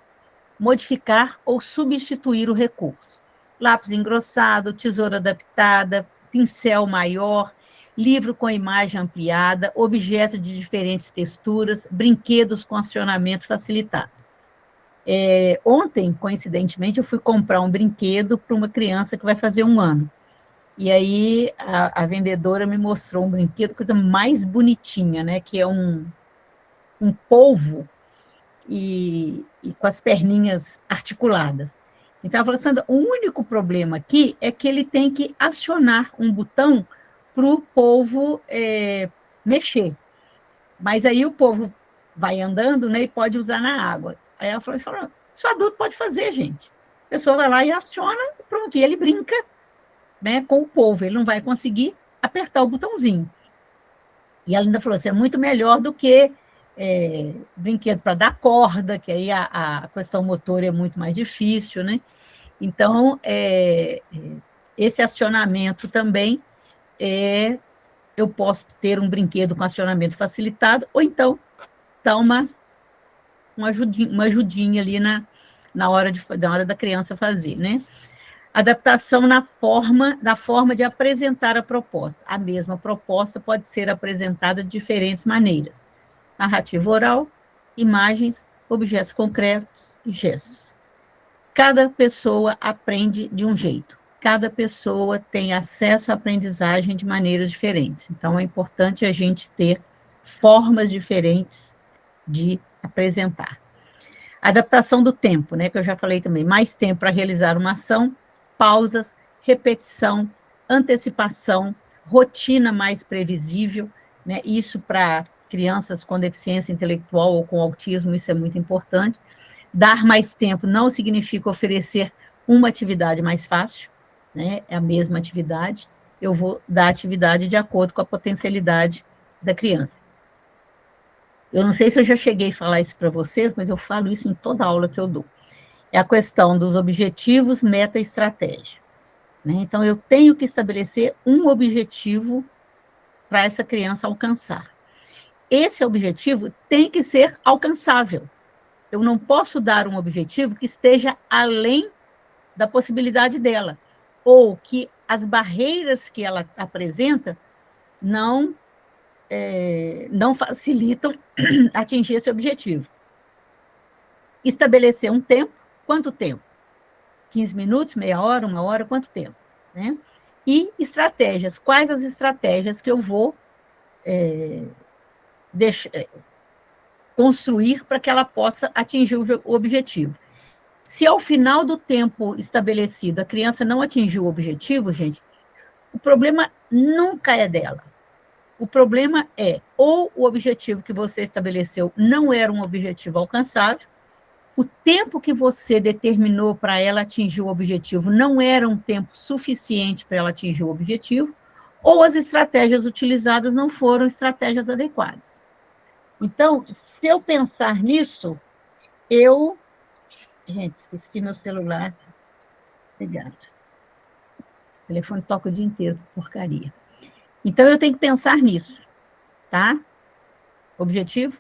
Speaker 1: modificar ou substituir o recurso. lápis engrossado, tesoura adaptada, pincel maior, livro com imagem ampliada, objeto de diferentes texturas, brinquedos com acionamento facilitado. Ontem, coincidentemente, eu fui comprar um brinquedo para uma criança que vai fazer 1 ano. E aí a vendedora me mostrou um brinquedo, coisa mais bonitinha, né? Que é um polvo e com as perninhas articuladas. Então, ela falou, Sandra, o único problema aqui é que ele tem que acionar um botão para o polvo mexer. Mas aí o polvo vai andando, né, e pode usar na água. Aí ela falou, isso adulto pode fazer, gente. A pessoa vai lá e aciona, e pronto, e ele brinca, né, com o polvo, ele não vai conseguir apertar o botãozinho. E ela ainda falou assim, é muito melhor do que brinquedo para dar corda, que aí a questão motora é muito mais difícil, né? Então, esse acionamento também, eu posso ter um brinquedo com acionamento facilitado, ou então dar uma ajudinha ali na hora da criança fazer, né? Adaptação da forma de apresentar a proposta. A mesma proposta pode ser apresentada de diferentes maneiras. Narrativa oral, imagens, objetos concretos e gestos. Cada pessoa aprende de um jeito. Cada pessoa tem acesso à aprendizagem de maneiras diferentes. Então, é importante a gente ter formas diferentes de apresentar. Adaptação do tempo, né, que eu já falei também. Mais tempo para realizar uma ação, pausas, repetição, antecipação, rotina mais previsível, né, isso para crianças com deficiência intelectual ou com autismo, isso é muito importante. Dar mais tempo não significa oferecer uma atividade mais fácil, né, é a mesma atividade, eu vou dar atividade de acordo com a potencialidade da criança. Eu não sei se eu já cheguei a falar isso para vocês, mas eu falo isso em toda aula que eu dou. É a questão dos objetivos, meta e estratégia, né? Então, eu tenho que estabelecer um objetivo para essa criança alcançar. Esse objetivo tem que ser alcançável. Eu não posso dar um objetivo que esteja além da possibilidade dela, ou que as barreiras que ela apresenta não facilitam atingir esse objetivo. Estabelecer um tempo, quanto tempo? 15 minutos, meia hora, 1 hora, quanto tempo? Né? E estratégias, quais as estratégias que eu vou construir para que ela possa atingir o objetivo. Se ao final do tempo estabelecido a criança não atingiu o objetivo, gente, o problema nunca é dela. O problema é, ou o objetivo que você estabeleceu não era um objetivo alcançável, o tempo que você determinou para ela atingir o objetivo não era um tempo suficiente para ela atingir o objetivo, ou as estratégias utilizadas não foram estratégias adequadas. Então, se eu pensar nisso, Gente, esqueci meu celular. Obrigada. Esse telefone toca o dia inteiro, porcaria. Então, eu tenho que pensar nisso, tá? Objetivo,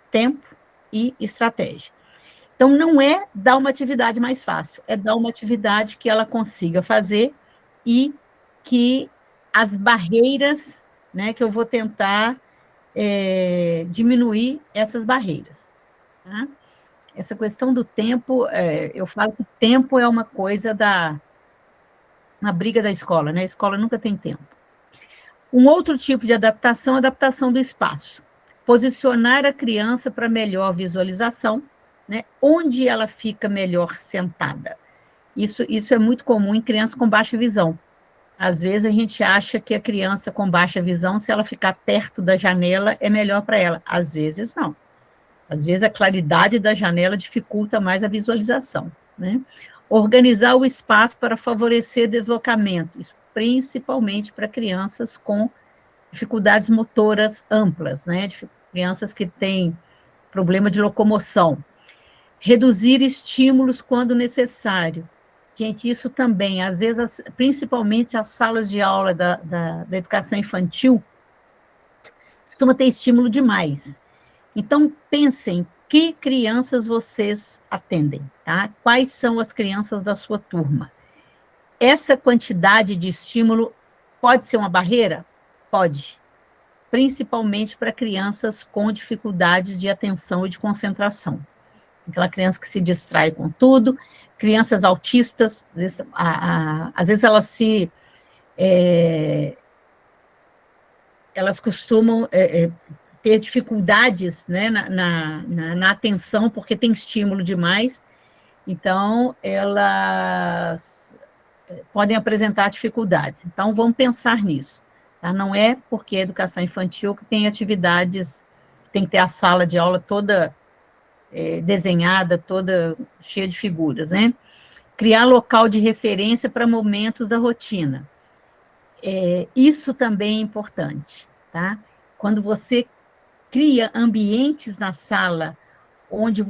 Speaker 1: tempo e estratégia. Então, não é dar uma atividade mais fácil, é dar uma atividade que ela consiga fazer e que as barreiras, né, que eu vou tentar diminuir essas barreiras. Tá? Essa questão do tempo, eu falo que tempo é uma coisa uma briga da escola, né? A escola nunca tem tempo. Um outro tipo de adaptação, adaptação do espaço. Posicionar a criança para melhor visualização, né? Onde ela fica melhor sentada. Isso é muito comum em crianças com baixa visão. Às vezes a gente acha que a criança com baixa visão, se ela ficar perto da janela, é melhor para ela. Às vezes não. Às vezes a claridade da janela dificulta mais a visualização, né? Organizar o espaço para favorecer deslocamento, isso principalmente para crianças com dificuldades motoras amplas, né? Crianças que têm problema de locomoção. Reduzir estímulos quando necessário. Gente, isso também, às vezes, principalmente as salas de aula da educação infantil, costumam ter estímulo demais. Então, pensem, que crianças vocês atendem, tá? Quais são as crianças da sua turma? essa quantidade de estímulo pode ser uma barreira? Pode. Principalmente para crianças com dificuldades de atenção e de concentração. Aquela criança que se distrai com tudo, crianças autistas, às vezes elas costumam ter dificuldades, né, na atenção, porque tem estímulo demais, então elas podem apresentar dificuldades. Então, vamos pensar nisso. Tá? Não é porque é educação infantil que tem atividades, tem que ter a sala de aula toda desenhada, toda cheia de figuras, né? Criar local de referência para momentos da rotina. Isso também é importante, tá? Quando você cria ambientes na sala onde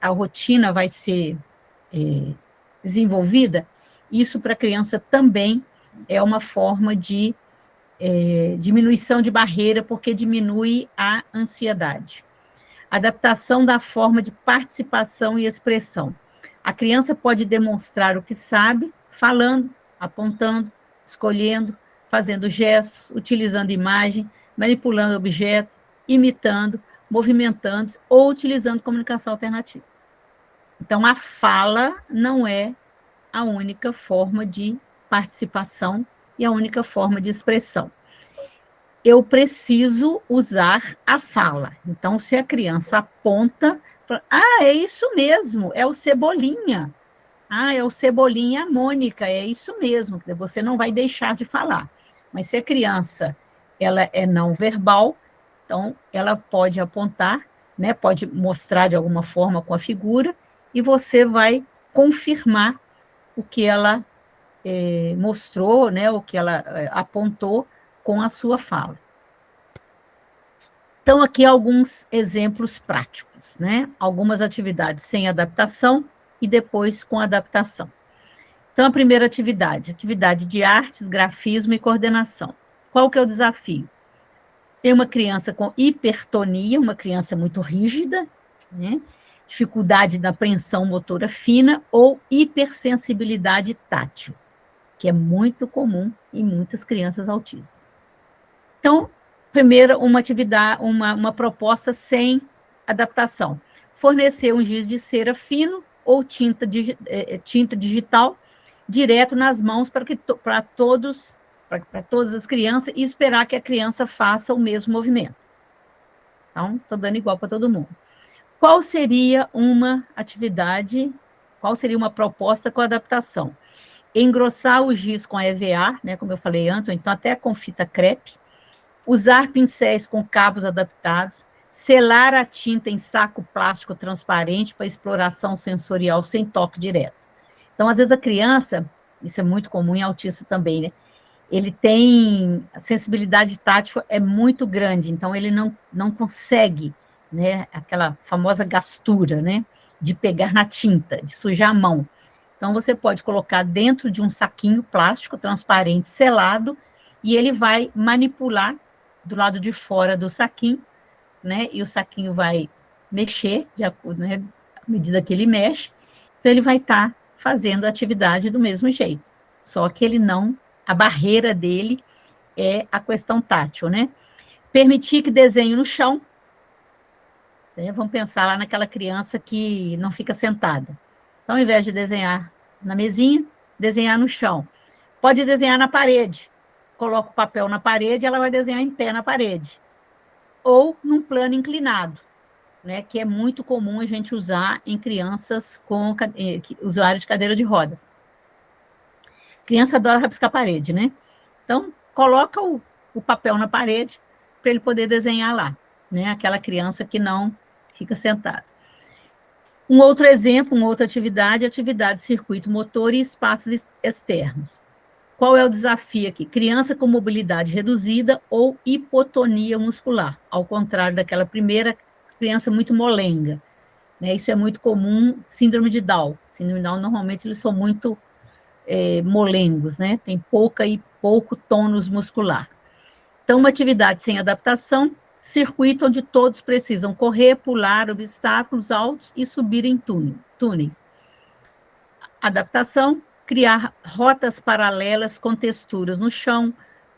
Speaker 1: a rotina vai ser desenvolvida, isso para a criança também é uma forma de diminuição de barreira, porque diminui a ansiedade. Adaptação da forma de participação e expressão. A criança pode demonstrar o que sabe, falando, apontando, escolhendo, fazendo gestos, utilizando imagem, manipulando objetos, imitando, movimentando ou utilizando comunicação alternativa. Então, a fala não é a única forma de participação e a única forma de expressão. Eu preciso usar a fala. Então, se a criança aponta, fala, é isso mesmo, é o Cebolinha. É o Cebolinha e a Mônica, é isso mesmo, você não vai deixar de falar. Mas se a criança ela é não verbal, então ela pode apontar, né, pode mostrar de alguma forma com a figura, e você vai confirmar o que ela mostrou, né, o que ela apontou com a sua fala. Então, aqui alguns exemplos práticos, né? Algumas atividades sem adaptação e depois com adaptação. Então, a primeira atividade de artes, grafismo e coordenação. Qual que é o desafio? Tem uma criança com hipertonia, uma criança muito rígida, né? Dificuldade da apreensão motora fina ou hipersensibilidade tátil, que é muito comum em muitas crianças autistas. Então, primeiro, uma atividade, uma proposta sem adaptação. Fornecer um giz de cera fino ou tinta digital direto nas mãos para todas as crianças e esperar que a criança faça o mesmo movimento. Então, estou dando igual para todo mundo. Qual seria uma proposta com adaptação? Engrossar o giz com EVA, né, como eu falei antes, ou então até com fita crepe, usar pincéis com cabos adaptados, selar a tinta em saco plástico transparente para exploração sensorial sem toque direto. Então, às vezes a criança, isso é muito comum em autista também, né? Ele tem, a sensibilidade tátil é muito grande, então ele não consegue, né, aquela famosa gastura, né, de pegar na tinta, de sujar a mão. Então, você pode colocar dentro de um saquinho plástico transparente, selado, e ele vai manipular do lado de fora do saquinho, né, e o saquinho vai mexer, né, à medida que ele mexe, então ele vai estar fazendo a atividade do mesmo jeito, só que a barreira dele é a questão tátil, né? Permitir que desenhe no chão, né? Vamos pensar lá naquela criança que não fica sentada. Então, ao invés de desenhar na mesinha, desenhar no chão. Pode desenhar na parede. Coloca o papel na parede, ela vai desenhar em pé na parede. Ou num plano inclinado, né, que é muito comum a gente usar em crianças com usuários de cadeira de rodas. Criança adora rabiscar a parede, né? Então, coloca o papel na parede para ele poder desenhar lá, né? Aquela criança que não fica sentada. Um outro exemplo, uma outra atividade de circuito motor e espaços externos. Qual é o desafio aqui? Criança com mobilidade reduzida ou hipotonia muscular, ao contrário daquela primeira, criança muito molenga, né? Isso é muito comum, síndrome de Down. Síndrome de Down, normalmente, eles são muito molengos, né? Tem pouco tônus muscular. Então, uma atividade sem adaptação, circuito onde todos precisam correr, pular obstáculos altos e subir em túneis. Adaptação, criar rotas paralelas com texturas no chão,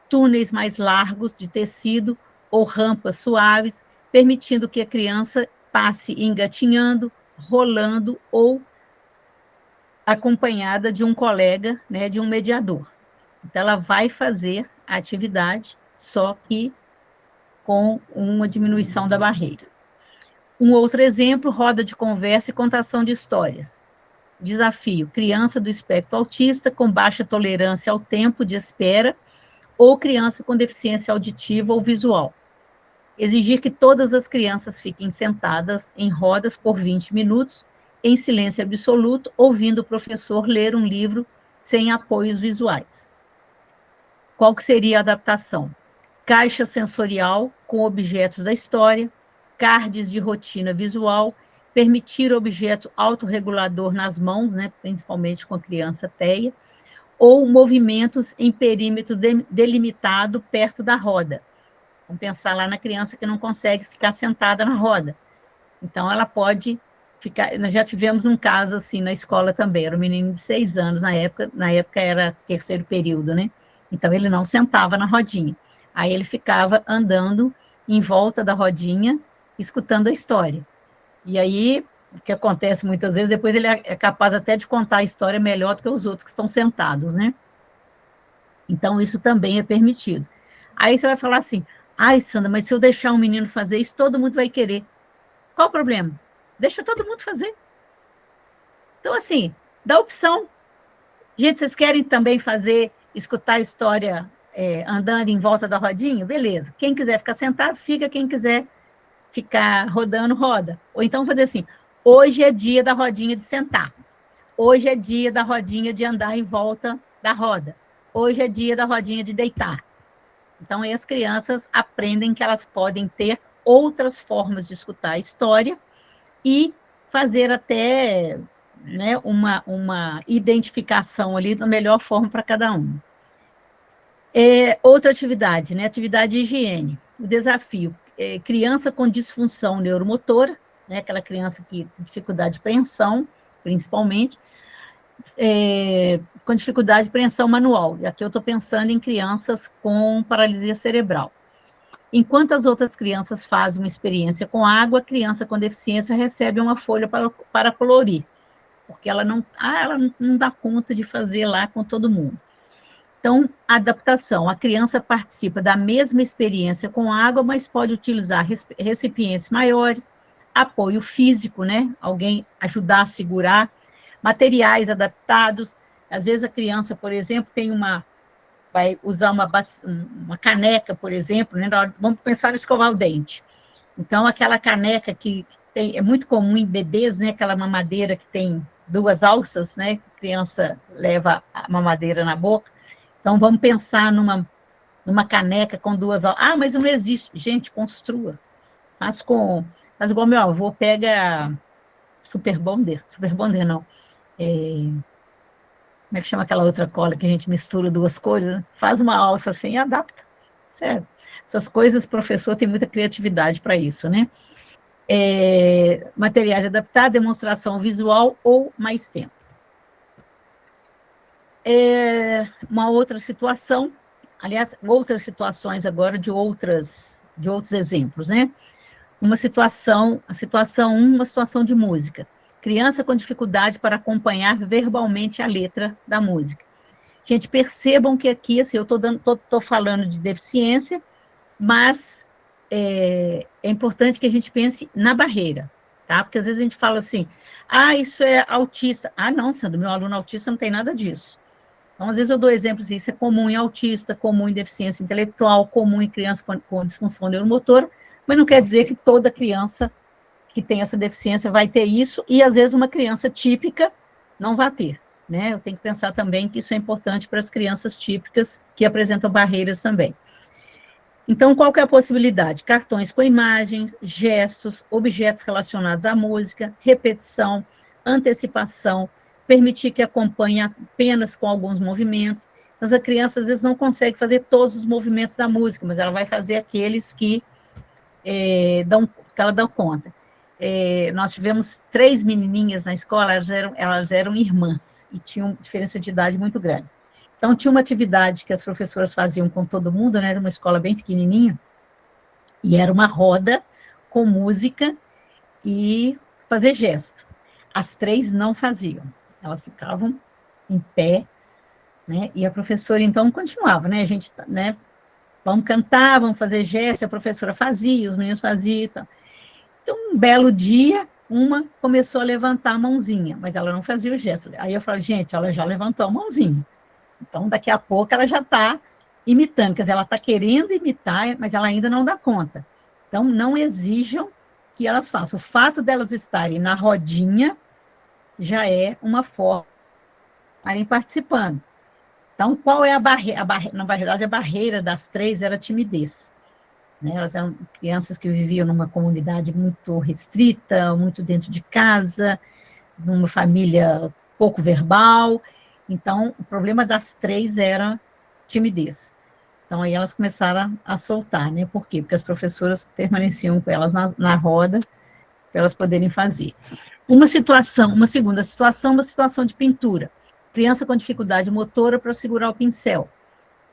Speaker 1: túneis mais largos de tecido ou rampas suaves, permitindo que a criança passe engatinhando, rolando ou acompanhada de um colega, né, de um mediador. Então, ela vai fazer a atividade, só que com uma diminuição da barreira. Um outro exemplo, roda de conversa e contação de histórias. Desafio, criança do espectro autista com baixa tolerância ao tempo de espera ou criança com deficiência auditiva ou visual. Exigir que todas as crianças fiquem sentadas em rodas por 20 minutos, em silêncio absoluto, ouvindo o professor ler um livro sem apoios visuais. Qual que seria a adaptação? Caixa sensorial com objetos da história, cards de rotina visual, permitir objeto autorregulador nas mãos, né, principalmente com a criança TEA, ou movimentos em perímetro delimitado perto da roda. Vamos pensar lá na criança que não consegue ficar sentada na roda. Então, ela pode ficar... Nós já tivemos um caso assim na escola também, era um menino de 6 anos na época era terceiro período, né? Então, ele não sentava na rodinha. Aí ele ficava andando em volta da rodinha, escutando a história. E aí, o que acontece muitas vezes, depois ele é capaz até de contar a história melhor do que os outros que estão sentados, né? Então, isso também é permitido. Aí você vai falar assim, ai, Sandra, mas se eu deixar um menino fazer isso, todo mundo vai querer. Qual o problema? Deixa todo mundo fazer. Então, assim, dá opção. Gente, vocês querem também escutar a história andando em volta da rodinha? Beleza. Quem quiser ficar sentado, fica. Quem quiser ficar rodando, roda. Ou então fazer assim, hoje é dia da rodinha de sentar. Hoje é dia da rodinha de andar em volta da roda. Hoje é dia da rodinha de deitar. Então, aí as crianças aprendem que elas podem ter outras formas de escutar a história e fazer até, né, uma identificação ali da melhor forma para cada um. Outra atividade, né, atividade de higiene. O desafio, criança com disfunção neuromotora, né, aquela criança que tem dificuldade de apreensão, principalmente, com dificuldade de apreensão manual. E aqui eu estou pensando em crianças com paralisia cerebral. Enquanto as outras crianças fazem uma experiência com água, a criança com deficiência recebe uma folha para colorir, porque ela não dá conta de fazer lá com todo mundo. Então, adaptação. A criança participa da mesma experiência com água, mas pode utilizar recipientes maiores, apoio físico, né? Alguém ajudar a segurar, materiais adaptados. Às vezes a criança, por exemplo, vai usar uma caneca, por exemplo, né? Vamos pensar em escovar o dente. Então, aquela caneca que é muito comum em bebês, né? Aquela mamadeira que tem 2 alças, né? A criança leva a mamadeira na boca. Então, vamos pensar numa caneca com 2 alças. Ah, mas não existe. Gente, construa. Faz igual meu avô, pega Super Bonder não. Como é que chama aquela outra cola que a gente mistura 2 cores? Né? Faz uma alça assim e adapta. Certo? Essas coisas, o professor tem muita criatividade para isso, né? Materiais adaptados, demonstração visual ou mais tempo. Uma outra situação, aliás, outras situações agora de outros exemplos, né? Uma situação de música. Criança com dificuldade para acompanhar verbalmente a letra da música. Gente, percebam que aqui, assim, eu estou falando de deficiência, mas é importante que a gente pense na barreira, tá? Porque às vezes a gente fala assim, isso é autista. Não, Sandra, meu aluno autista não tem nada disso. Então, às vezes eu dou exemplos, isso é comum em autista, comum em deficiência intelectual, comum em criança com disfunção neuromotora, mas não quer dizer que toda criança que tem essa deficiência vai ter isso, e às vezes uma criança típica não vai ter, né? Eu tenho que pensar também que isso é importante para as crianças típicas que apresentam barreiras também. Então, qual que é a possibilidade? Cartões com imagens, gestos, objetos relacionados à música, repetição, antecipação, permitir que acompanhe apenas com alguns movimentos. Então, a criança, às vezes, não consegue fazer todos os movimentos da música, mas ela vai fazer aqueles que ela dá conta. nós tivemos 3 menininhas na escola, elas eram irmãs, e tinham diferença de idade muito grande. Então, tinha uma atividade que as professoras faziam com todo mundo, né, era uma escola bem pequenininha, e era uma roda com música e fazer gesto. As 3 não faziam, elas ficavam em pé, né, e a professora, então, continuava, né, a gente, né, vamos cantar, vamos fazer gesto, a professora fazia, os meninos faziam e tal. Então, um belo dia, uma começou a levantar a mãozinha, mas ela não fazia o gesto. Aí eu falei, gente, ela já levantou a mãozinha. Então, daqui a pouco ela já está imitando, quer dizer, ela está querendo imitar, mas ela ainda não dá conta. Então, não exijam que elas façam. O fato delas estarem na rodinha já é uma forma de estarem participando. Então, qual é a barreira? Na verdade, a barreira das 3 era a timidez. Né? Elas eram crianças que viviam numa comunidade muito restrita, muito dentro de casa, numa família pouco verbal. Então, o problema das 3 era timidez. Então, aí elas começaram a soltar, né? Por quê? Porque as professoras permaneciam com elas na roda, para elas poderem fazer. Uma segunda situação, uma situação de pintura. Criança com dificuldade motora para segurar o pincel.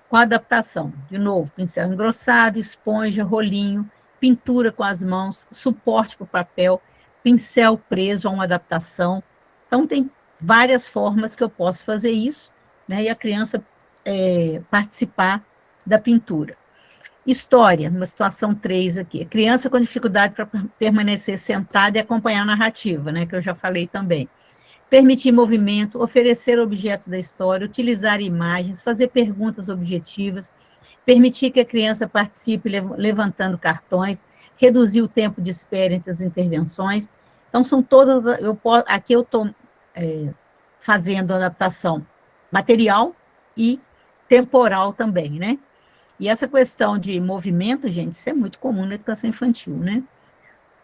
Speaker 1: Com a adaptação, de novo, pincel engrossado, esponja, rolinho, pintura com as mãos, suporte para o papel, pincel preso a uma adaptação. Então, tem várias formas que eu posso fazer isso, né, e a criança participar da pintura. História, uma situação 3 aqui. Criança com dificuldade para permanecer sentada e acompanhar a narrativa, né, que eu já falei também. Permitir movimento, oferecer objetos da história, utilizar imagens, fazer perguntas objetivas, permitir que a criança participe levantando cartões, reduzir o tempo de espera entre as intervenções. Então, são todas, aqui eu estou fazendo adaptação material e temporal também, né? E essa questão de movimento, gente, isso é muito comum na educação infantil, né?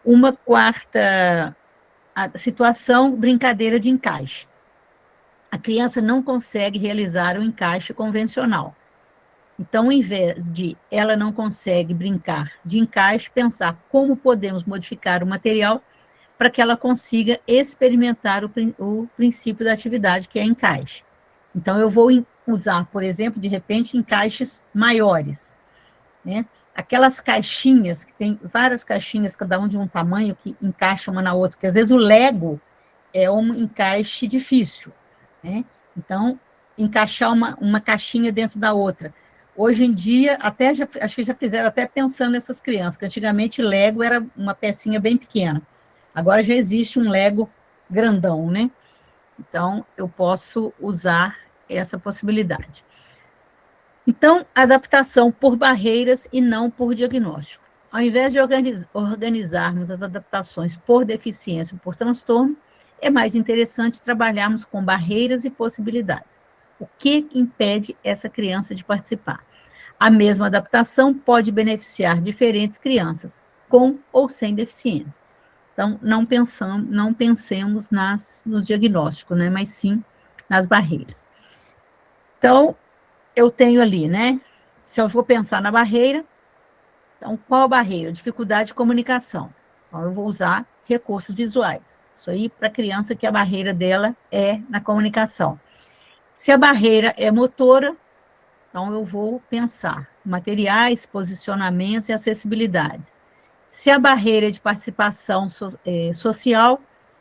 Speaker 1: Uma quarta a situação, brincadeira de encaixe. A criança não consegue realizar o encaixe convencional. Então, ao invés de ela não consegue brincar de encaixe, pensar como podemos modificar o material para que ela consiga experimentar o princípio da atividade, que é encaixe. Então, eu vou usar, por exemplo, de repente, encaixes maiores, né? Aquelas caixinhas, que tem várias caixinhas, cada um de um tamanho, que encaixam uma na outra, porque às vezes o Lego é um encaixe difícil, né? Então, encaixar uma caixinha dentro da outra. Hoje em dia, acho que já fizeram até pensando nessas crianças, que antigamente Lego era uma pecinha bem pequena. Agora já existe um Lego grandão, né? Então, eu posso usar essa possibilidade. Então, adaptação por barreiras e não por diagnóstico. Ao invés de organizarmos as adaptações por deficiência ou por transtorno, é mais interessante trabalharmos com barreiras e possibilidades. O que impede essa criança de participar? A mesma adaptação pode beneficiar diferentes crianças, com ou sem deficiência. Então, não pensemos nos diagnósticos, né, mas sim nas barreiras. Então, eu tenho ali, né? Se eu vou pensar na barreira, então, qual a barreira? Dificuldade de comunicação. Então, eu vou usar recursos visuais. Isso aí, para a criança, que a barreira dela é na comunicação. Se a barreira é motora, então eu vou pensar materiais, posicionamentos e acessibilidade. Se a barreira é de participação social,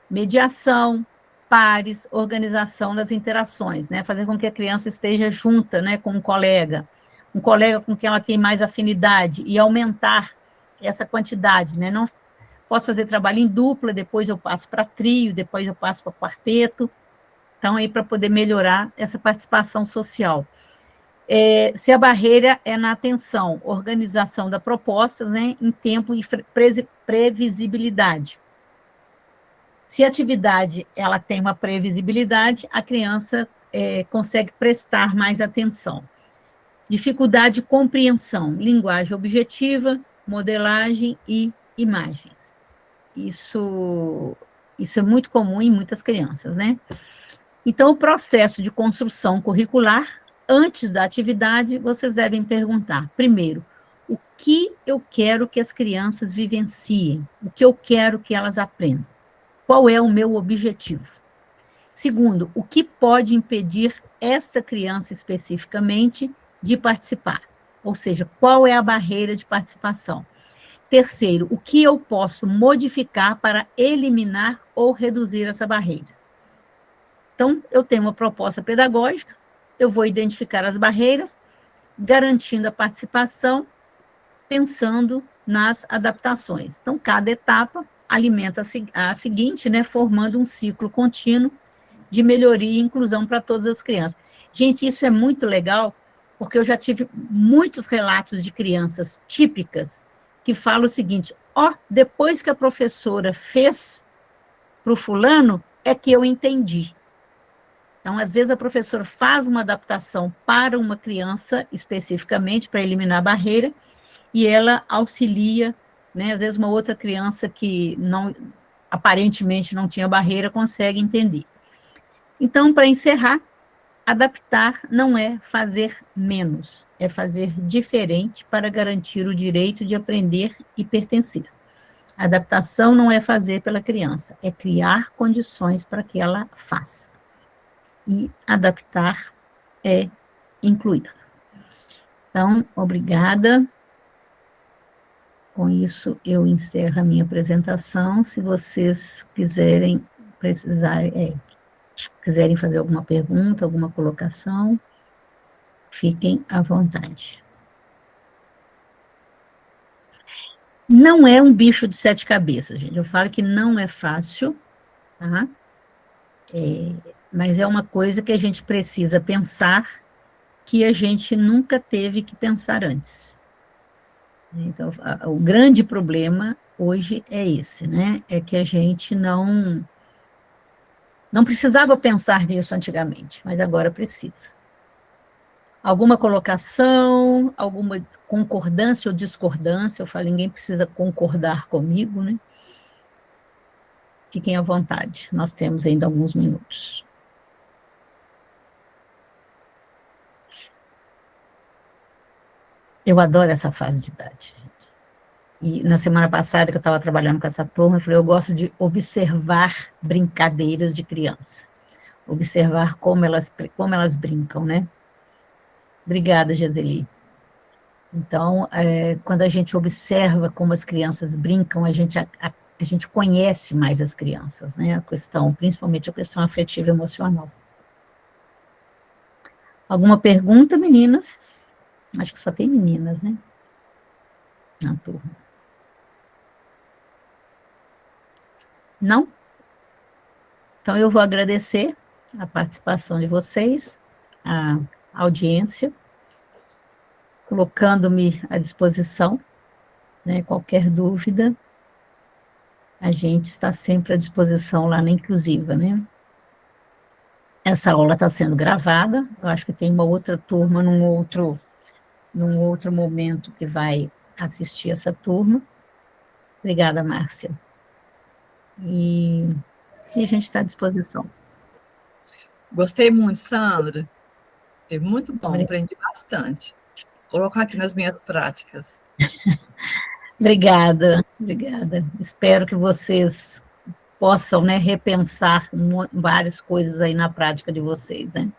Speaker 1: mediação, pares, organização das interações, né? Fazer com que a criança esteja junta, né, com um colega com quem ela tem mais afinidade, e aumentar essa quantidade, né? Não posso fazer trabalho em dupla, depois eu passo para trio, depois eu passo para quarteto, então, aí para poder melhorar essa participação social. Se a barreira é na atenção, organização da proposta, né, em tempo e previsibilidade. Se a atividade ela tem uma previsibilidade, a criança consegue prestar mais atenção. Dificuldade de compreensão, linguagem objetiva, modelagem e imagens. Isso é muito comum em muitas crianças, né? Então, o processo de construção curricular, antes da atividade, vocês devem perguntar, primeiro, o que eu quero que as crianças vivenciem, o que eu quero que elas aprendam, qual é o meu objetivo. Segundo, o que pode impedir esta criança especificamente de participar, ou seja, qual é a barreira de participação. Terceiro, o que eu posso modificar para eliminar ou reduzir essa barreira. Então, eu tenho uma proposta pedagógica, eu vou identificar as barreiras, garantindo a participação, pensando nas adaptações. Então, cada etapa alimenta a seguinte, né, formando um ciclo contínuo de melhoria e inclusão para todas as crianças. Gente, isso é muito legal, porque eu já tive muitos relatos de crianças típicas que falam o seguinte, depois que a professora fez para o fulano, é que eu entendi. Então, às vezes, a professora faz uma adaptação para uma criança, especificamente, para eliminar a barreira, e ela auxilia, né, às vezes, uma outra criança que aparentemente não tinha barreira, consegue entender. Então, para encerrar, adaptar não é fazer menos, é fazer diferente para garantir o direito de aprender e pertencer. Adaptação não é fazer pela criança, é criar condições para que ela faça. E adaptar é incluir. Então, obrigada. Com isso, eu encerro a minha apresentação. Se vocês quiserem fazer alguma pergunta, alguma colocação, fiquem à vontade. Não é um bicho de 7 cabeças, gente. Eu falo que não é fácil, tá? Mas é uma coisa que a gente precisa pensar que a gente nunca teve que pensar antes. Então, o grande problema hoje é esse, né? É que a gente não precisava pensar nisso antigamente, mas agora precisa. Alguma colocação, alguma concordância ou discordância? Eu falo, ninguém precisa concordar comigo, né? Fiquem à vontade, nós temos ainda alguns minutos. Eu adoro essa fase de idade, gente. E na semana passada que eu estava trabalhando com essa turma, eu falei, eu gosto de observar brincadeiras de criança. Observar como elas brincam, né? Obrigada, Geseli. Então, quando a gente observa como as crianças brincam, a gente conhece mais as crianças, né? Principalmente a questão afetiva e emocional. Alguma pergunta, meninas? Acho que só tem meninas, né? Na turma. Não? Então, eu vou agradecer a participação de vocês, a audiência, colocando-me à disposição, né? Qualquer dúvida, a gente está sempre à disposição lá na Inclusiva, né? Essa aula está sendo gravada, eu acho que tem uma outra turma num outro momento que vai assistir essa turma. Obrigada, Márcia. E a gente está à disposição.
Speaker 4: Gostei muito, Sandra. Foi muito bom, aprendi bastante. Vou colocar aqui nas minhas práticas.
Speaker 1: Obrigada. Espero que vocês possam, né, repensar várias coisas aí na prática de vocês, né?